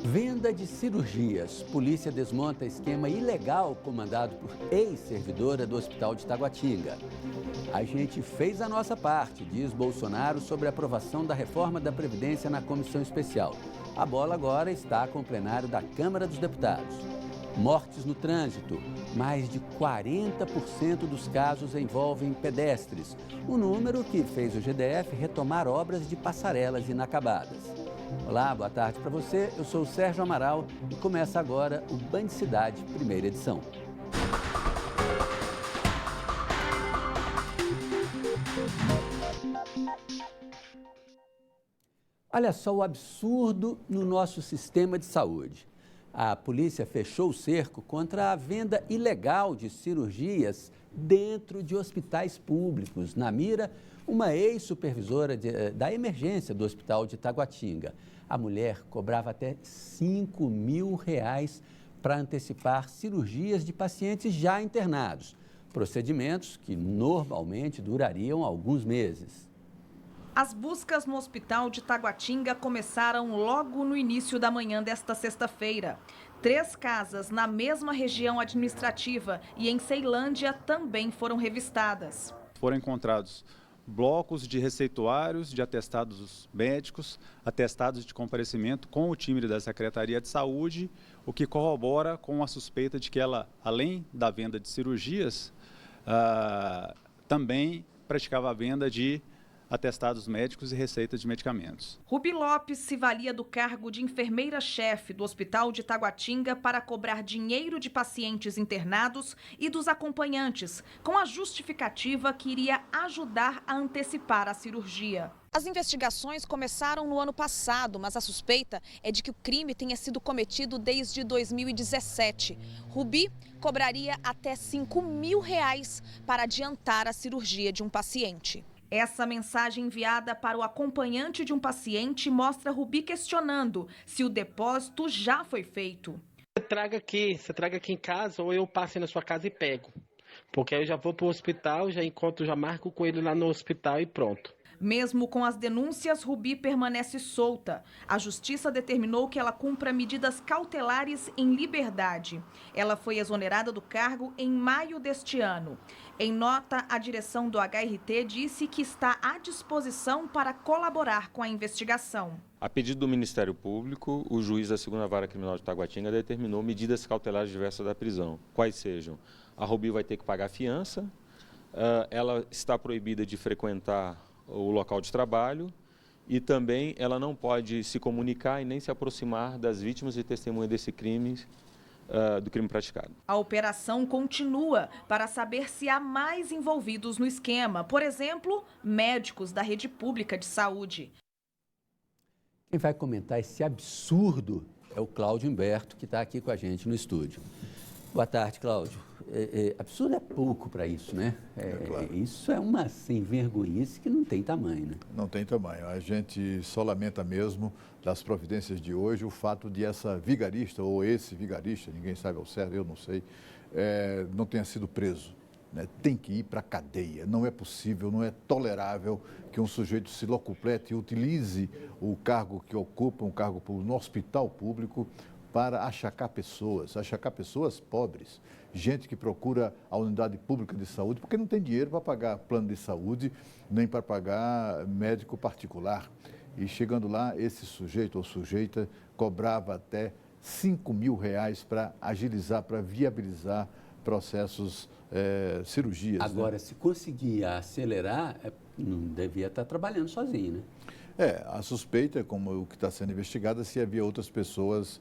Venda de cirurgias. Polícia desmonta esquema ilegal comandado por ex-servidora do Hospital de Taguatinga. A gente fez a nossa parte, diz Bolsonaro sobre a aprovação da reforma da Previdência na comissão especial. A bola agora está com o plenário da Câmara dos Deputados. Mortes no trânsito. Mais de 40% dos casos envolvem pedestres. Um número que fez o GDF retomar obras de passarelas inacabadas. Olá, boa tarde para você. Eu sou o Sérgio Amaral e começa agora o Band Cidade, primeira edição. Olha só o absurdo no nosso sistema de saúde. A polícia fechou o cerco contra a venda ilegal de cirurgias dentro de hospitais públicos. Na mira, uma ex-supervisora da emergência do Hospital de Taguatinga. A mulher cobrava até R$5.000 para antecipar cirurgias de pacientes já internados. Procedimentos que normalmente durariam alguns meses. As buscas no hospital de Taguatinga começaram logo no início da manhã desta sexta-feira. 3 casas na mesma região administrativa e em Ceilândia também foram revistadas. Foram encontrados blocos de receituários de atestados médicos, atestados de comparecimento com o time da Secretaria de Saúde, o que corrobora com a suspeita de que ela, além da venda de cirurgias, também praticava a venda de atestados médicos e receita de medicamentos. Rubi Lopes se valia do cargo de enfermeira-chefe do Hospital de Taguatinga para cobrar dinheiro de pacientes internados e dos acompanhantes, com a justificativa que iria ajudar a antecipar a cirurgia. As investigações começaram no ano passado, mas a suspeita é de que o crime tenha sido cometido desde 2017. Rubi cobraria até R$5.000 para adiantar a cirurgia de um paciente. Essa mensagem enviada para o acompanhante de um paciente mostra Rubi questionando se o depósito já foi feito. Você traga aqui em casa ou eu passo na sua casa e pego. Porque aí eu já vou para o hospital, já marco com ele lá no hospital e pronto. Mesmo com as denúncias, Rubi permanece solta. A justiça determinou que ela cumpra medidas cautelares em liberdade. Ela foi exonerada do cargo em maio deste ano. Em nota, a direção do HRT disse que está à disposição para colaborar com a investigação. A pedido do Ministério Público, o juiz da 2ª Vara Criminal de Taguatinga determinou medidas cautelares diversas da prisão. Quais sejam? A Rubi vai ter que pagar fiança, ela está proibida de frequentar o local de trabalho e também ela não pode se comunicar e nem se aproximar das vítimas e testemunhas desse crime, do crime praticado. A operação continua para saber se há mais envolvidos no esquema, por exemplo, médicos da rede pública de saúde. Quem vai comentar esse absurdo é o Cláudio Humberto, que está aqui com a gente no estúdio. Boa tarde, Cláudio. Absurdo é pouco para isso, né? Claro. Isso é uma sem-vergonhice que não tem tamanho, né? Não tem tamanho. A gente só lamenta mesmo das providências de hoje o fato de essa vigarista, ou esse vigarista, ninguém sabe ao certo, eu não sei, não tenha sido preso. Né? Tem que ir para a cadeia. Não é possível, não é tolerável que um sujeito se locuplete e utilize o cargo que ocupa, um cargo público, no hospital público, para achacar pessoas pobres, gente que procura a unidade pública de saúde, porque não tem dinheiro para pagar plano de saúde, nem para pagar médico particular. E chegando lá, esse sujeito ou sujeita cobrava até R$5.000 para agilizar, para viabilizar processos, cirurgias. Agora, né? se conseguir acelerar, não devia estar trabalhando sozinho, né? A suspeita, como o que está sendo investigado, se havia outras pessoas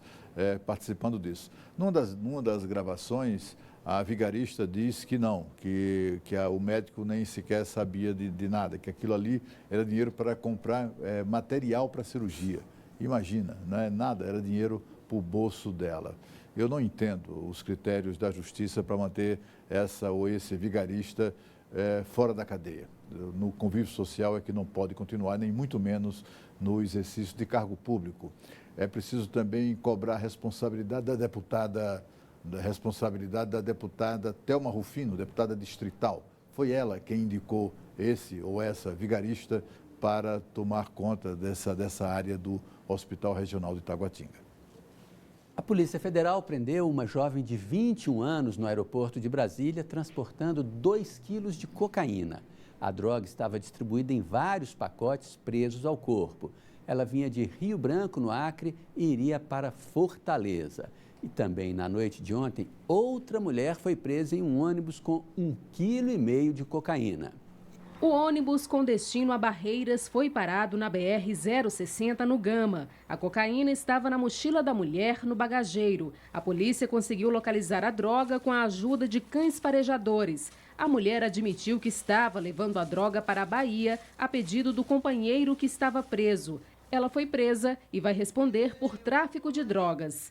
participando disso. Numa das gravações, a vigarista diz que não, que o médico nem sequer sabia de nada, que aquilo ali era dinheiro para comprar material para cirurgia. Imagina, não é nada, era dinheiro para o bolso dela. Eu não entendo os critérios da justiça para manter essa ou esse vigarista fora da cadeia. No convívio social é que não pode continuar, nem muito menos no exercício de cargo público. É preciso também cobrar a responsabilidade da deputada Thelma Rufino, deputada distrital. Foi ela quem indicou esse ou essa vigarista para tomar conta dessa área do Hospital Regional de Taguatinga. Polícia Federal prendeu uma jovem de 21 anos no aeroporto de Brasília, transportando 2 quilos de cocaína. A droga estava distribuída em vários pacotes presos ao corpo. Ela vinha de Rio Branco, no Acre, e iria para Fortaleza. E também na noite de ontem, outra mulher foi presa em um ônibus com 1,5 kg de cocaína. O ônibus com destino a Barreiras foi parado na BR-060 no Gama. A cocaína estava na mochila da mulher no bagageiro. A polícia conseguiu localizar a droga com a ajuda de cães farejadores. A mulher admitiu que estava levando a droga para a Bahia a pedido do companheiro que estava preso. Ela foi presa e vai responder por tráfico de drogas.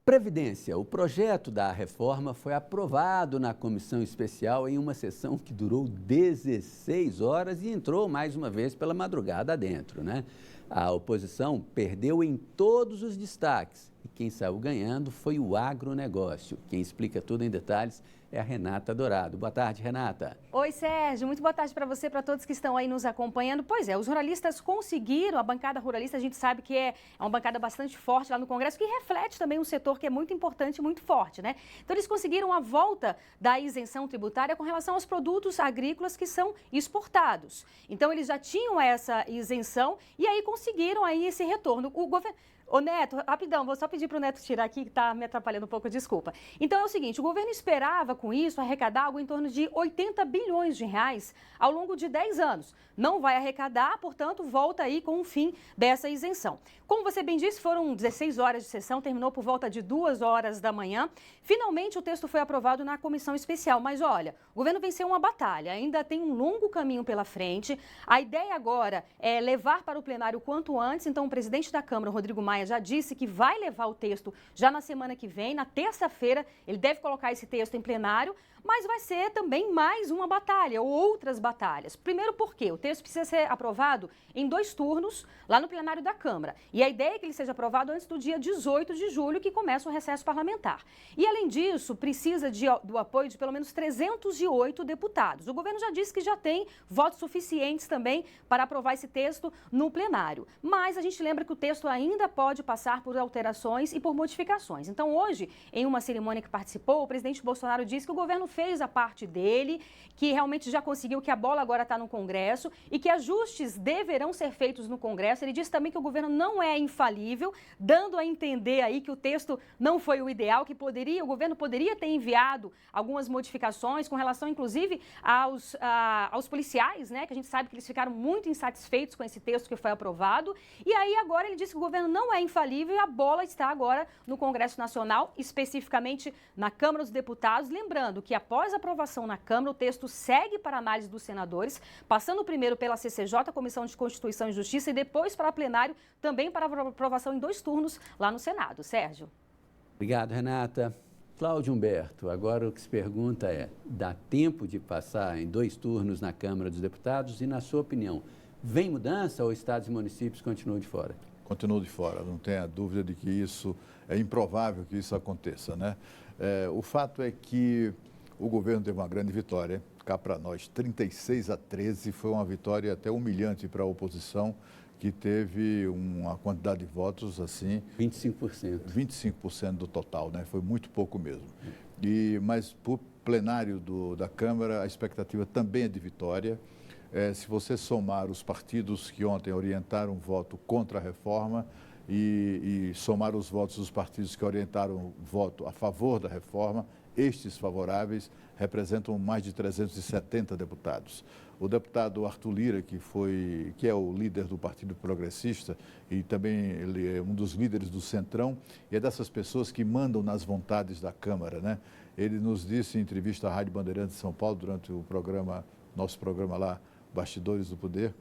Previdência. O projeto da reforma foi aprovado na comissão especial em uma sessão que durou 16 horas e entrou mais uma vez pela madrugada adentro, né? A oposição perdeu em todos os destaques e quem saiu ganhando foi o agronegócio. Quem explica tudo em detalhes é a Renata Dourado. Boa tarde, Renata. Oi, Sérgio. Muito boa tarde para você, para todos que estão aí nos acompanhando. Pois é, os ruralistas conseguiram, a bancada ruralista, a gente sabe que é uma bancada bastante forte lá no Congresso, que reflete também um setor que é muito importante e muito forte, né? Então, eles conseguiram a volta da isenção tributária com relação aos produtos agrícolas que são exportados. Então, eles já tinham essa isenção e aí conseguiram aí esse retorno. O governo... Ô Neto, rapidão, vou só pedir para o Neto tirar aqui, que está me atrapalhando um pouco, desculpa. Então é o seguinte, o governo esperava com isso arrecadar algo em torno de 80 bilhões de reais ao longo de 10 anos. Não vai arrecadar, portanto, volta aí com o fim dessa isenção. Como você bem disse, foram 16 horas de sessão, terminou por volta de 2 horas da manhã. Finalmente o texto foi aprovado na comissão especial, mas olha, o governo venceu uma batalha, ainda tem um longo caminho pela frente. A ideia agora é levar para o plenário o quanto antes, então o presidente da Câmara, Rodrigo Maia, já disse que vai levar o texto já na semana que vem, na terça-feira, ele deve colocar esse texto em plenário, mas vai ser também mais uma batalha, ou outras batalhas. Primeiro porque o texto precisa ser aprovado em 2 turnos lá no plenário da Câmara. E a ideia é que ele seja aprovado antes do dia 18 de julho, que começa o recesso parlamentar. E além disso, precisa do apoio de pelo menos 308 deputados. O governo já disse que já tem votos suficientes também para aprovar esse texto no plenário. Mas a gente lembra que o texto ainda pode passar por alterações e por modificações. Então hoje, em uma cerimônia que participou, o presidente Bolsonaro disse que o governo fez a parte dele, que realmente já conseguiu, que a bola agora está no Congresso e que ajustes deverão ser feitos no Congresso. Ele disse também que o governo não é infalível, dando a entender aí que o texto não foi o ideal, que o governo poderia ter enviado algumas modificações com relação, inclusive, aos policiais, né? Que a gente sabe que eles ficaram muito insatisfeitos com esse texto que foi aprovado. E aí agora ele disse que o governo não é infalível e a bola está agora no Congresso Nacional, especificamente na Câmara dos Deputados. Lembrando que após a aprovação na Câmara, o texto segue para análise dos senadores, passando primeiro pela CCJ, Comissão de Constituição e Justiça, e depois para plenário, também para aprovação em 2 turnos lá no Senado. Sérgio. Obrigado, Renata. Cláudio Humberto, agora o que se pergunta é, dá tempo de passar em 2 turnos na Câmara dos Deputados e, na sua opinião, vem mudança ou estados e municípios continuam de fora? Continuam de fora, não tenha dúvida de que isso é improvável que isso aconteça, né? O fato é que o governo teve uma grande vitória, cá para nós, 36-13, foi uma vitória até humilhante para a oposição, que teve uma quantidade de votos assim... 25%. 25% do total, né? Foi muito pouco mesmo. Mas para o plenário da Câmara, a expectativa também é de vitória. Se você somar os partidos que ontem orientaram o voto contra a reforma e somar os votos dos partidos que orientaram o voto a favor da reforma, estes favoráveis representam mais de 370 deputados. O deputado Arthur Lira, que é o líder do Partido Progressista e também ele é um dos líderes do Centrão, e é dessas pessoas que mandam nas vontades da Câmara, né? Ele nos disse em entrevista à Rádio Bandeirantes de São Paulo, durante o nosso programa lá, Bastidores do Poder,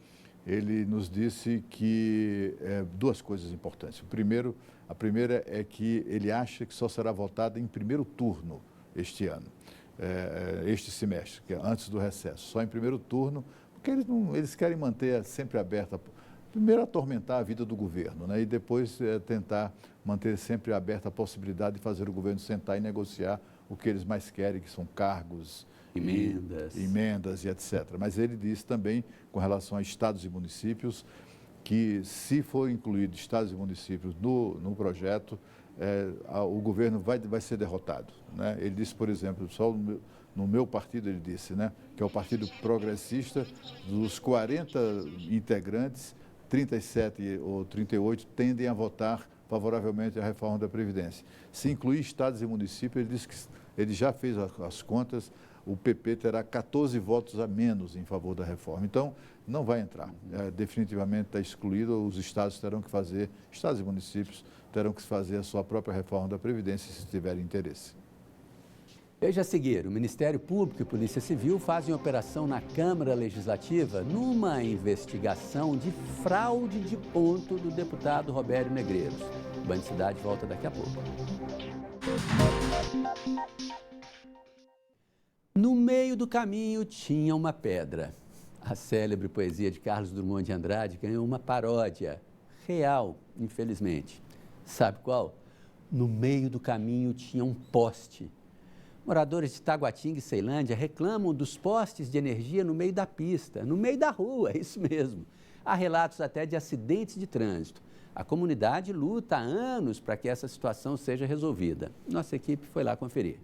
ele nos disse que 2 coisas importantes. A primeira é que ele acha que só será votada em primeiro turno este ano, este semestre, que é antes do recesso, só em primeiro turno, porque eles querem manter sempre aberta, primeiro atormentar a vida do governo, né, e depois tentar manter sempre aberta a possibilidade de fazer o governo sentar e negociar o que eles mais querem, que são cargos, emendas e etc. Mas ele disse também, com relação a estados e municípios, que, se for incluído estados e municípios no projeto, o governo vai ser derrotado, né? Ele disse, por exemplo, só no meu partido, ele disse, né, que é o Partido Progressista, dos 40 integrantes, 37 ou 38 tendem a votar favoravelmente à reforma da Previdência. Se incluir estados e municípios, ele disse que ele já fez as contas, o PP terá 14 votos a menos em favor da reforma. Então, não vai entrar. Definitivamente está excluído, os estados terão que fazer, estados e municípios terão que fazer a sua própria reforma da Previdência, se tiverem interesse. Veja a seguir, o Ministério Público e Polícia Civil fazem operação na Câmara Legislativa numa investigação de fraude de ponto do deputado Robério Negreiros. O Band Cidade volta daqui a pouco. No meio do caminho tinha uma pedra. A célebre poesia de Carlos Drummond de Andrade ganhou uma paródia real, infelizmente. Sabe qual? No meio do caminho tinha um poste. Moradores de Taguatinga e Ceilândia reclamam dos postes de energia no meio da pista, no meio da rua, é isso mesmo. Há relatos até de acidentes de trânsito. A comunidade luta há anos para que essa situação seja resolvida. Nossa equipe foi lá conferir.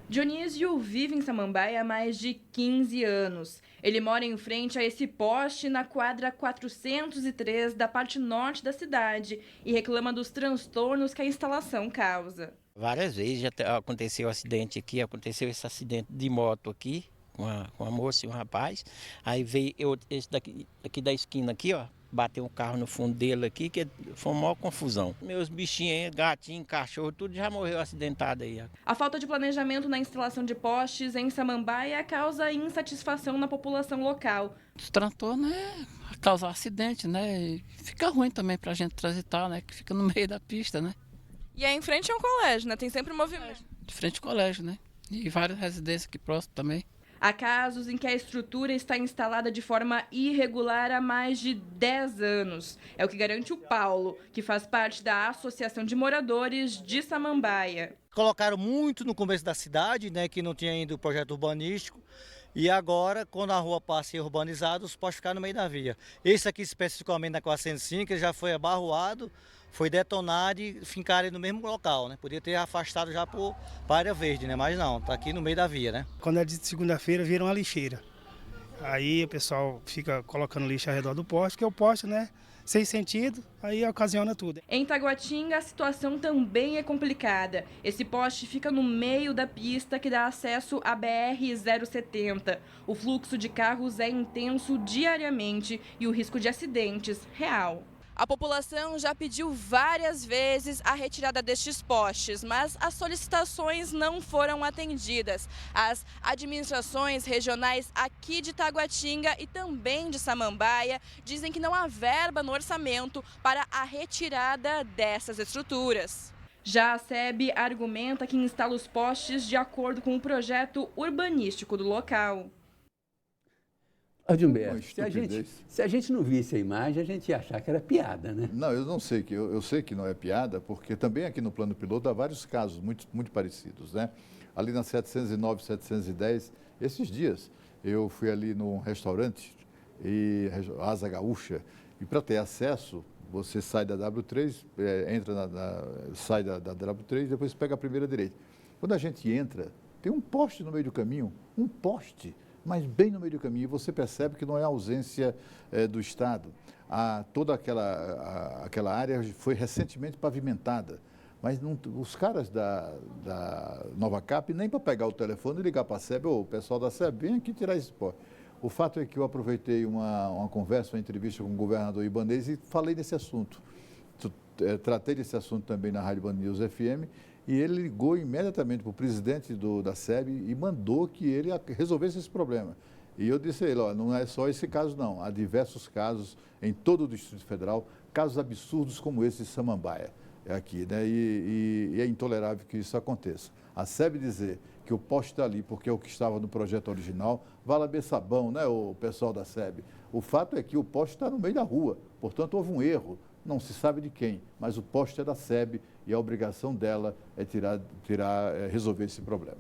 Dionísio vive em Samambaia há mais de 15 anos. Ele mora em frente a esse poste na quadra 403 da parte norte da cidade e reclama dos transtornos que a instalação causa. Várias vezes já aconteceu acidente aqui, aconteceu esse acidente de moto aqui, com a moça e um rapaz. Aí veio esse daqui da esquina aqui, ó, bateu um carro no fundo dele aqui, que foi uma maior confusão. Meus bichinhos, gatinho, cachorro, tudo já morreu acidentado aí. A falta de planejamento na instalação de postes em Samambaia causa insatisfação na população local. Os transtornos causam acidente, né? E fica ruim também pra gente transitar, né? Que fica no meio da pista, né? E aí em frente é um colégio, né? Tem sempre movimento. De frente ao colégio, né? E várias residências aqui próximo também. Há casos em que a estrutura está instalada de forma irregular há mais de 10 anos. É o que garante o Paulo, que faz parte da Associação de Moradores de Samambaia. Colocaram muito no começo da cidade, né, que não tinha ainda o projeto urbanístico. E agora, quando a rua passa a ser urbanizada, os postes ficar no meio da via. Esse aqui, especificamente na 405, ele já foi abarroado, foi detonado e fincaram no mesmo local, né? Podia ter afastado já para a área verde, né? Mas não, está aqui no meio da via, né? Quando é de segunda-feira, vira uma lixeira. Aí o pessoal fica colocando lixo ao redor do poste, porque o poste, né? Sem sentido, aí ocasiona tudo. Em Taguatinga, a situação também é complicada. Esse poste fica no meio da pista que dá acesso à BR-070. O fluxo de carros é intenso diariamente e o risco de acidentes real. A população já pediu várias vezes a retirada destes postes, mas as solicitações não foram atendidas. As administrações regionais aqui de Taguatinga e também de Samambaia dizem que não há verba no orçamento para a retirada dessas estruturas. Já a SEB argumenta que instala os postes de acordo com o projeto urbanístico do local. Humberto, se a gente não visse a imagem, a gente ia achar que era piada, né? Não, eu não sei, eu sei que não é piada, porque também aqui no plano piloto há vários casos muito parecidos, né? Ali na 709, 710, esses dias eu fui ali num restaurante, Asa Gaúcha, e para ter acesso, você sai da W3, sai da W3 e depois pega a primeira direita. Quando a gente entra, tem um poste no meio do caminho, um poste, mas bem no meio do caminho, você percebe que não é ausência do Estado. Toda aquela área foi recentemente pavimentada, mas os caras da Nova Cap, nem para pegar o telefone e ligar para a SEB, o pessoal da SEB, vem aqui tirar esse pó. O fato é que eu aproveitei uma conversa, uma entrevista com o governador Ibanez e falei desse assunto. Tratei desse assunto também na Rádio Band News FM, e ele ligou imediatamente para o presidente da SEB e mandou que ele resolvesse esse problema. E eu disse a ele, ó, não é só esse caso não, há diversos casos em todo o Distrito Federal, casos absurdos como esse de Samambaia, aqui, né? E é intolerável que isso aconteça. A SEB dizer que o poste está ali porque é o que estava no projeto original, vai lamer sabão, né, o pessoal da SEB. O fato é que o poste está no meio da rua, portanto houve um erro. Não se sabe de quem, mas o poste é da SEB e a obrigação dela é resolver esse problema.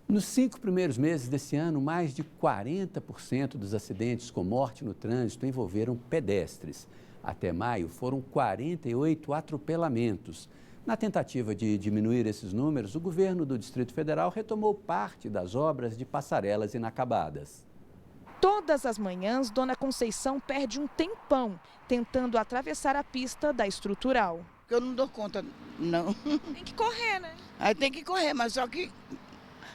Nos 5 primeiros meses desse ano, mais de 40% dos acidentes com morte no trânsito envolveram pedestres. Até maio, foram 48 atropelamentos. Na tentativa de diminuir esses números, o governo do Distrito Federal retomou parte das obras de passarelas inacabadas. Todas as manhãs, Dona Conceição perde um tempão tentando atravessar a pista da estrutural. Eu não dou conta, não. Tem que correr, né? Aí tem que correr, mas só que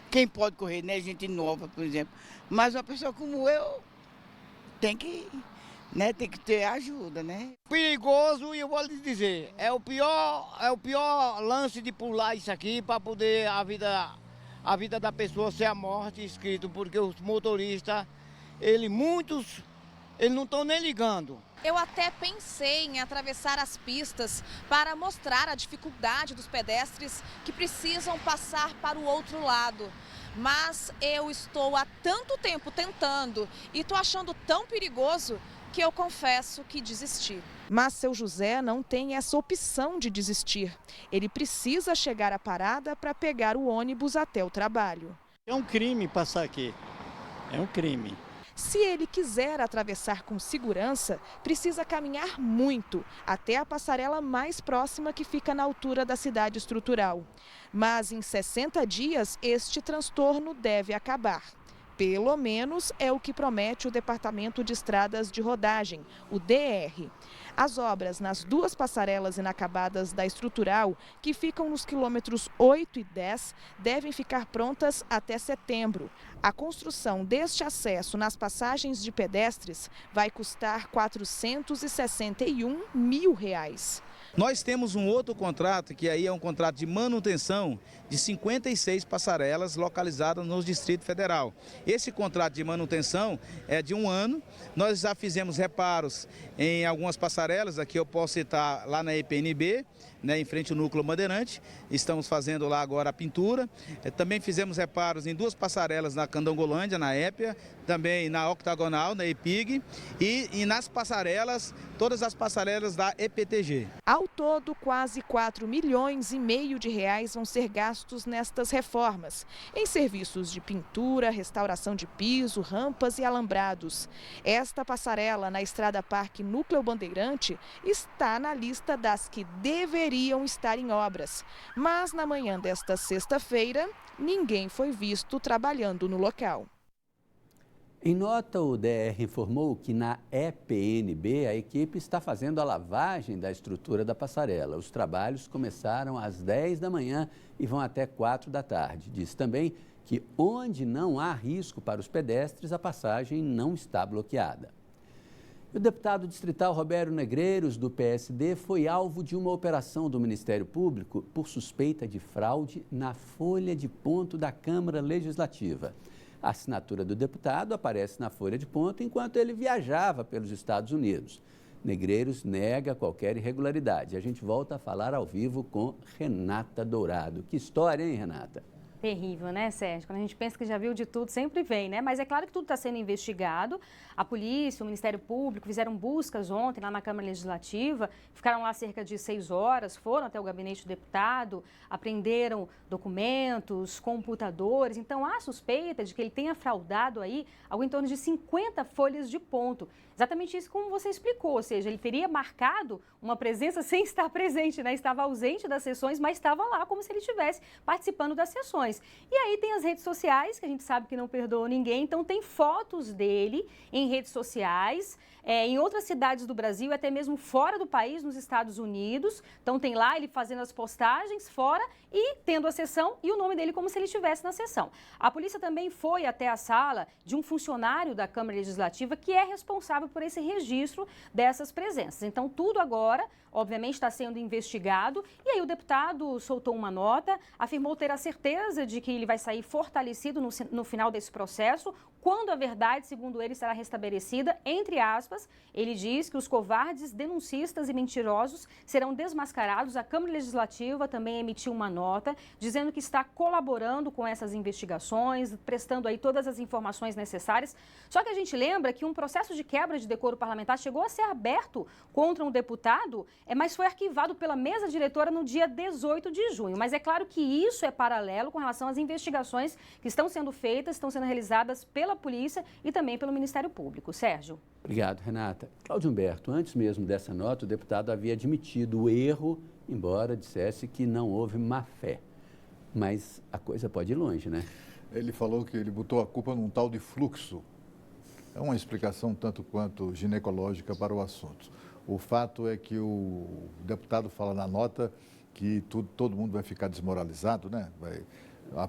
quem pode correr, né? Gente nova, por exemplo. Mas uma pessoa como eu tem que ter ajuda, né? Perigoso, e eu vou lhe dizer, é o pior lance de pular isso aqui para poder a vida da pessoa ser a morte escrito, porque os motoristas, muitos não estão nem ligando. Eu até pensei em atravessar as pistas para mostrar a dificuldade dos pedestres que precisam passar para o outro lado. Mas eu estou há tanto tempo tentando e estou achando tão perigoso que eu confesso que desisti. Mas seu José não tem essa opção de desistir. Ele precisa chegar à parada para pegar o ônibus até o trabalho. É um crime passar aqui, é um crime. Se ele quiser atravessar com segurança, precisa caminhar muito, até a passarela mais próxima que fica na altura da cidade estrutural. Mas em 60 dias, este transtorno deve acabar. Pelo menos é o que promete o Departamento de Estradas de Rodagem, o DR. As obras nas 2 passarelas inacabadas da estrutural, que ficam nos quilômetros 8 e 10, devem ficar prontas até setembro. A construção deste acesso nas passagens de pedestres vai custar R$ 461 mil. Nós temos um outro contrato, que aí é um contrato de manutenção de 56 passarelas localizadas no Distrito Federal. Esse contrato de manutenção é de 1 ano. Nós já fizemos reparos em algumas passarelas, aqui eu posso citar lá na EPNB, né, em frente ao Núcleo Bandeirante. Estamos fazendo lá agora a pintura. Também fizemos reparos em 2 passarelas na Candangolândia, na Épia, também na Octagonal, na EPIG, e nas passarelas, todas as passarelas da EPTG. Ao todo, quase R$ 4,5 milhões vão ser gastos nestas reformas, em serviços de pintura, restauração de piso, rampas e alambrados. Esta passarela na Estrada Parque Núcleo Bandeirante está na lista das que deveriam estar em obras. Mas na manhã desta sexta-feira, ninguém foi visto trabalhando no local. Em nota, o DR informou que na EPNB a equipe está fazendo a lavagem da estrutura da passarela. Os trabalhos começaram às 10 da manhã e vão até 4 da tarde. Diz também que onde não há risco para os pedestres, a passagem não está bloqueada. O deputado distrital Robério Negreiros, do PSD, foi alvo de uma operação do Ministério Público por suspeita de fraude na folha de ponto da Câmara Legislativa. A assinatura do deputado aparece na folha de ponto enquanto ele viajava pelos Estados Unidos. Negreiros nega qualquer irregularidade. A gente volta a falar ao vivo com Renata Dourado. Que história, hein, Renata? Terrível, né, Sérgio? Quando a gente pensa que já viu de tudo, sempre vem, né? Mas é claro que tudo está sendo investigado. A polícia, o Ministério Público fizeram buscas ontem lá na Câmara Legislativa, ficaram lá cerca de 6 horas, foram até o gabinete do deputado, apreenderam documentos, computadores. Então, há suspeita de que ele tenha fraudado aí algo em torno de 50 folhas de ponto. Exatamente isso como você explicou, ou seja, ele teria marcado uma presença sem estar presente, né? Estava ausente das sessões, mas estava lá como se ele estivesse participando das sessões. E aí tem as redes sociais, que a gente sabe que não perdoa ninguém, então tem fotos dele em redes sociais, em outras cidades do Brasil e até mesmo fora do país, nos Estados Unidos. Então tem lá ele fazendo as postagens fora e tendo a sessão e o nome dele como se ele estivesse na sessão. A polícia também foi até a sala de um funcionário da Câmara Legislativa que é responsável por esse registro dessas presenças. Então tudo agora, obviamente, está sendo investigado. E aí o deputado soltou uma nota, afirmou ter a certeza de que ele vai sair fortalecido no final desse processo, quando a verdade, segundo ele, será restabelecida, entre aspas, ele diz que os covardes, denuncistas e mentirosos serão desmascarados. A Câmara Legislativa também emitiu uma nota dizendo que está colaborando com essas investigações, prestando aí todas as informações necessárias. Só que a gente lembra que um processo de quebra de decoro parlamentar chegou a ser aberto contra um deputado, mas foi arquivado pela mesa diretora no dia 18 de junho. Mas é claro que isso é paralelo com relação às investigações que estão sendo feitas, estão sendo realizadas pela polícia e também pelo Ministério Público. Sérgio. Obrigado, Renata. Cláudio Humberto, antes mesmo dessa nota, o deputado havia admitido o erro, embora dissesse que não houve má fé. Mas a coisa pode ir longe, né? Ele falou que ele botou a culpa num tal de fluxo. É uma explicação tanto quanto ginecológica para o assunto. O fato é que o deputado fala na nota que todo mundo vai ficar desmoralizado, né?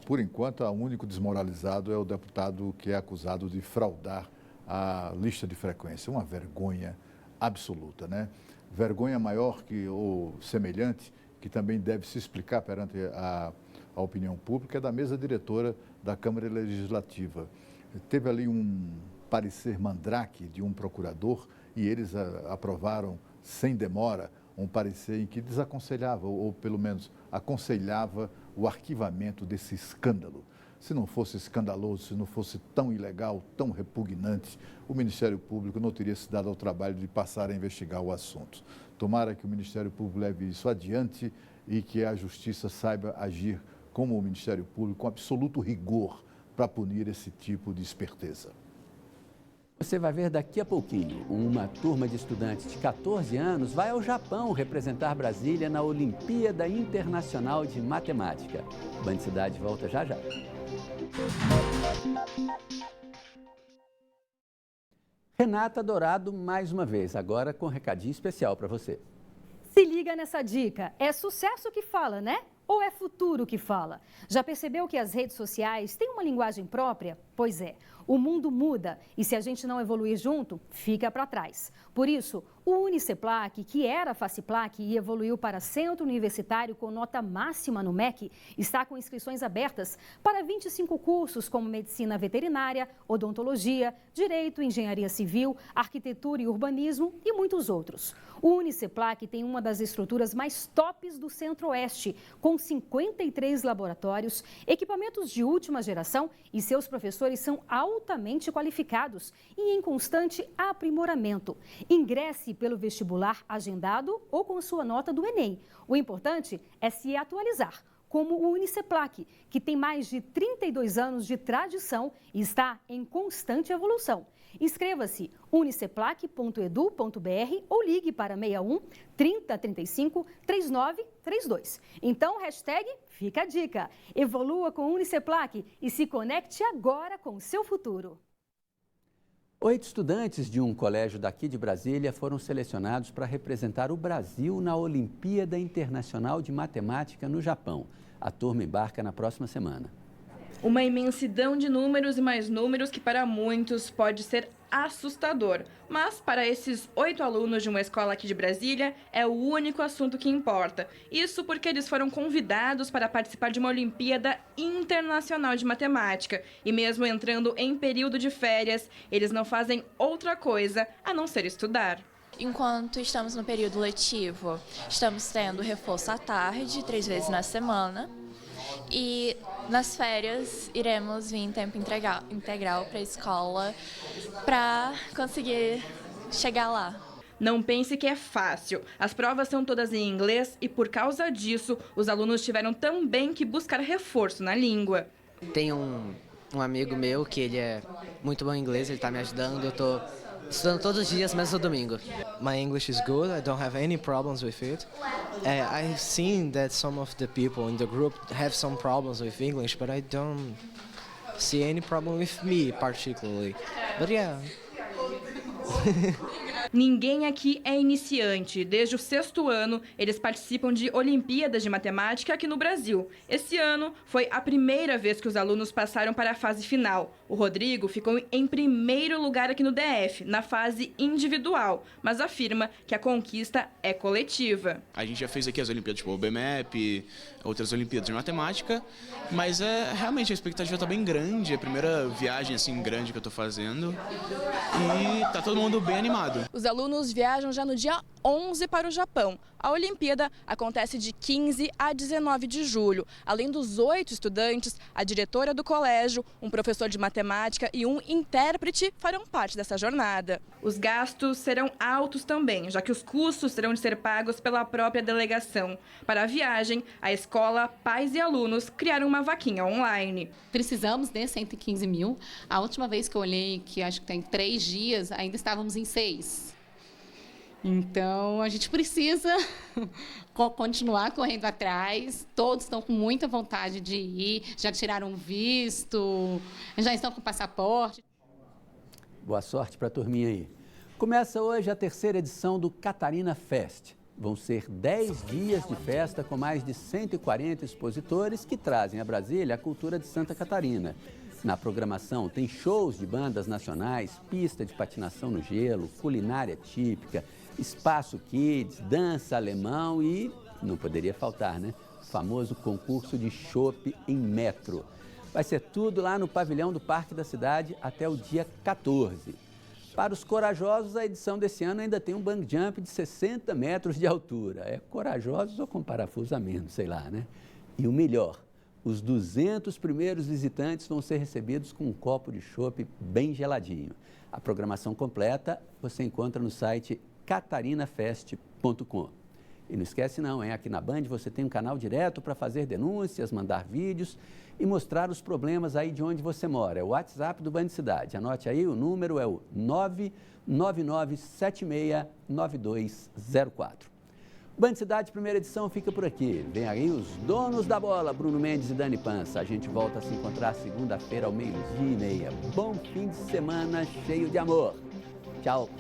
Por enquanto, o único desmoralizado é o deputado que é acusado de fraudar a lista de frequência. Uma vergonha absoluta, né? Vergonha maior que o semelhante, que também deve se explicar perante a opinião pública, é da mesa diretora da Câmara Legislativa. Teve ali um parecer mandrake de um procurador e eles aprovaram sem demora um parecer em que desaconselhava, ou pelo menos aconselhava o arquivamento desse escândalo. Se não fosse escandaloso, se não fosse tão ilegal, tão repugnante, o Ministério Público não teria se dado ao trabalho de passar a investigar o assunto. Tomara que o Ministério Público leve isso adiante e que a Justiça saiba agir como o Ministério Público, com absoluto rigor, para punir esse tipo de esperteza. Você vai ver daqui a pouquinho, uma turma de estudantes de 14 anos vai ao Japão representar Brasília na Olimpíada Internacional de Matemática. Band Cidade volta já já. Renata Dourado, mais uma vez, agora com um recadinho especial para você. Se liga nessa dica, é sucesso que fala, né? Ou é futuro que fala? Já percebeu que as redes sociais têm uma linguagem própria? Pois é, o mundo muda e se a gente não evoluir junto, fica para trás. Por isso, o Uniceplac, que era Faciplac e evoluiu para Centro Universitário com nota máxima no MEC, está com inscrições abertas para 25 cursos como Medicina Veterinária, Odontologia, Direito, Engenharia Civil, Arquitetura e Urbanismo e muitos outros. O Uniceplac tem uma das estruturas mais tops do Centro-Oeste, com 53 laboratórios, equipamentos de última geração e seus professores são altamente qualificados e em constante aprimoramento. Ingresse pelo vestibular agendado ou com sua nota do Enem. O importante é se atualizar, como o Uniceplac, que tem mais de 32 anos de tradição e está em constante evolução. Inscreva-se uniceplac.edu.br ou ligue para 61 30 35 39 32. Então, hashtag fica a dica. Evolua com o Uniceplac e se conecte agora com o seu futuro. 8 estudantes de um colégio daqui de Brasília foram selecionados para representar o Brasil na Olimpíada Internacional de Matemática no Japão. A turma embarca na próxima semana. Uma imensidão de números e mais números que para muitos pode ser assustador. Mas para esses 8 alunos de uma escola aqui de Brasília, é o único assunto que importa. Isso porque eles foram convidados para participar de uma Olimpíada Internacional de Matemática. E mesmo entrando em período de férias, eles não fazem outra coisa a não ser estudar. Enquanto estamos no período letivo, estamos tendo reforço à tarde, 3 vezes na semana. E nas férias iremos vir em tempo integral para a escola para conseguir chegar lá. Não pense que é fácil. As provas são todas em inglês e por causa disso, os alunos tiveram também que buscar reforço na língua. Tem um amigo meu que ele é muito bom em inglês, ele está me ajudando, eu estou estudando todos os dias, menos no domingo. My English is good, I don't have any problems with it. I've seen that some of the people in the group have some problems with English, but I don't see any problem with me particularly. But yeah. Ninguém aqui é iniciante. Desde o 6º ano, eles participam de Olimpíadas de Matemática aqui no Brasil. Esse ano foi a primeira vez que os alunos passaram para a fase final. O Rodrigo ficou em primeiro lugar aqui no DF, na fase individual, mas afirma que a conquista é coletiva. A gente já fez aqui as Olimpíadas, tipo o BMEP, outras Olimpíadas de Matemática, mas realmente a expectativa está bem grande, é a primeira viagem assim grande que eu estou fazendo e tá todo mundo bem animado. Os alunos viajam já no dia 11 para o Japão. A Olimpíada acontece de 15 a 19 de julho. Além dos 8 estudantes, a diretora do colégio, um professor de matemática e um intérprete farão parte dessa jornada. Os gastos serão altos também, já que os custos terão de ser pagos pela própria delegação. Para a viagem, a escola, pais e alunos criaram uma vaquinha online. Precisamos de 115 mil. A última vez que eu olhei, que acho que tem 3 dias, ainda estávamos em 6. Então, a gente precisa continuar correndo atrás. Todos estão com muita vontade de ir, já tiraram visto, já estão com passaporte. Boa sorte para a turminha aí. Começa hoje a 3ª edição do Catarina Fest. Vão ser 10 dias de festa com mais de 140 expositores que trazem a Brasília a cultura de Santa Catarina. Na programação tem shows de bandas nacionais, pista de patinação no gelo, culinária típica, espaço kids, dança alemão e, não poderia faltar, né? O famoso concurso de chopp em metro. Vai ser tudo lá no pavilhão do Parque da Cidade até o dia 14. Para os corajosos, a edição desse ano ainda tem um bungee jump de 60 metros de altura. É corajosos ou com parafuso a menos, sei lá, né? E o melhor, os 200 primeiros visitantes vão ser recebidos com um copo de chopp bem geladinho. A programação completa você encontra no site catarinafest.com. E não esquece não, hein? Aqui na Band você tem um canal direto para fazer denúncias, mandar vídeos e mostrar os problemas aí de onde você mora. É o WhatsApp do Band Cidade. Anote aí, o número é o 999769204. Band Cidade, primeira edição, fica por aqui. Vem aí os donos da bola, Bruno Mendes e Dani Pança. A gente volta a se encontrar segunda-feira ao 12:30. Bom fim de semana cheio de amor. Tchau.